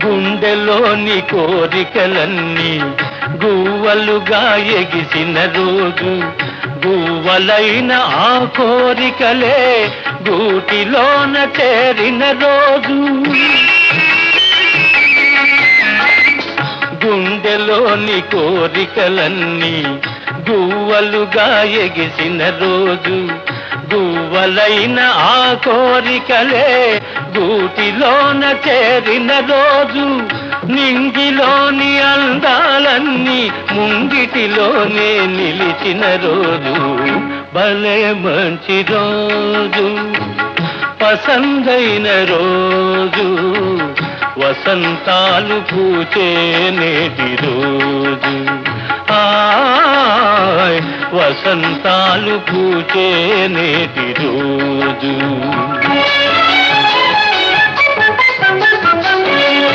గుండెలోని కోరికలన్నీ గువ్వలుగా ఎగిసిన రోజు, గువ్వలైన ఆ కోరికలే గూటిలోన చేరిన రోజు. గుండెలోని కోరికలన్నీ గువ్వలుగా ఎగిసిన రోజు, గువ్వలైన ఆ కోరికలే గూటిలోన చేరిన రోజు. నింగిలోని అందాలన్నీ ముంగిటిలోనే నిలిచిన రోజు, భలే మంచి రోజు, పసందైన రోజు, వసంతాలు పూచే నేటి రోజు. వసంతాలు పూచే నేటి రోజు.